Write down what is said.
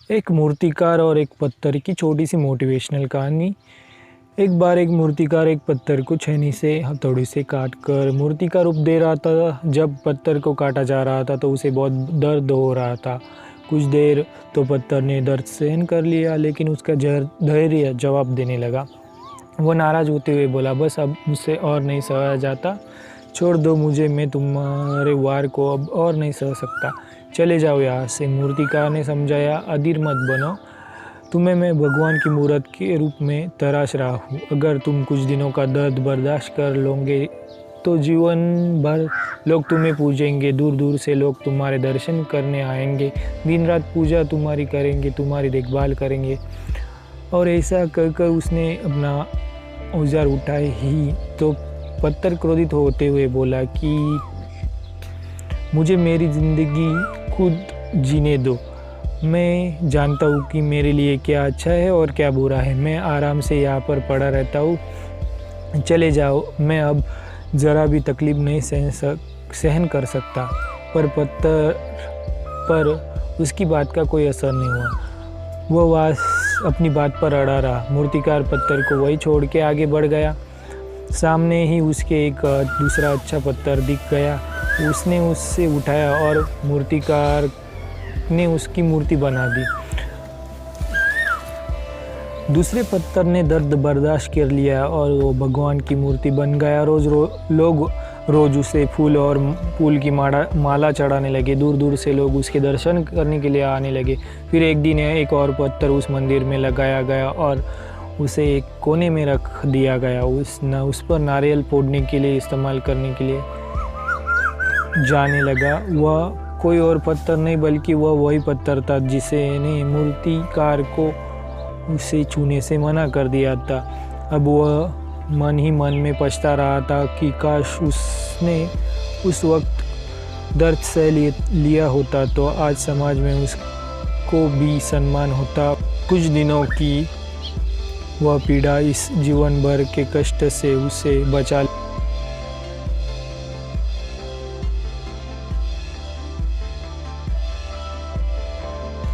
एक मूर्तिकार और एक पत्थर की छोटी सी मोटिवेशनल कहानी। एक बार एक मूर्तिकार एक पत्थर को छेनी से हथौड़ी से काट कर मूर्ति का रूप दे रहा था। जब पत्थर को काटा जा रहा था तो उसे बहुत दर्द हो रहा था। कुछ देर तो पत्थर ने दर्द सहन कर लिया, लेकिन उसका धैर्य जवाब देने लगा। वो नाराज़ होते हुए बोला, बस अब मुझसे और नहीं सहा जाता, छोड़ दो मुझे, मैं तुम्हारे वार को अब और नहीं सह सकता, चले जाओ यहाँ से। मूर्तिकार ने समझाया, अधीर मत बनो, तुम्हें मैं भगवान की मूर्त के रूप में तराश रहा हूँ। अगर तुम कुछ दिनों का दर्द बर्दाश्त कर लोगे तो जीवन भर लोग तुम्हें पूजेंगे, दूर दूर से लोग तुम्हारे दर्शन करने आएंगे, दिन रात पूजा तुम्हारी करेंगे, तुम्हारी देखभाल करेंगे। और ऐसा कहकर उसने अपना औजार उठाए ही तो पत्थर क्रोधित होते हुए बोला कि मुझे मेरी ज़िंदगी खुद जीने दो। मैं जानता हूँ कि मेरे लिए क्या अच्छा है और क्या बुरा है। मैं आराम से यहाँ पर पड़ा रहता हूँ, चले जाओ। मैं अब ज़रा भी तकलीफ़ नहीं सहन कर सकता। पर पत्थर पर उसकी बात का कोई असर नहीं हुआ। वह अपनी बात पर अड़ा रहा। मूर्तिकार पत्थर को वही छोड़ के आगे बढ़ गया। सामने ही उसके एक दूसरा अच्छा पत्थर दिख गया। उसने उससे उठाया और मूर्तिकार ने उसकी मूर्ति बना दी। दूसरे पत्थर ने दर्द बर्दाश्त कर लिया और वो भगवान की मूर्ति बन गया। लोग रोज़ उसे फूल और फूल की माला चढ़ाने लगे। दूर दूर से लोग उसके दर्शन करने के लिए आने लगे। फिर एक दिन एक और पत्थर उस मंदिर में लगाया गया और उसे एक कोने में रख दिया गया। उस पर नारियल फोड़ने के लिए इस्तेमाल करने के लिए जाने लगा। वह कोई और पत्थर नहीं बल्कि वह वही पत्थर था जिसने मूर्तिकार को उसे छूने से मना कर दिया था। अब वह मन ही मन में पछता रहा था कि काश उसने उस वक्त दर्द सह लिया होता तो आज समाज में उसको भी सम्मान होता। कुछ दिनों की वह पीड़ा इस जीवन भर के कष्ट से उसे बचा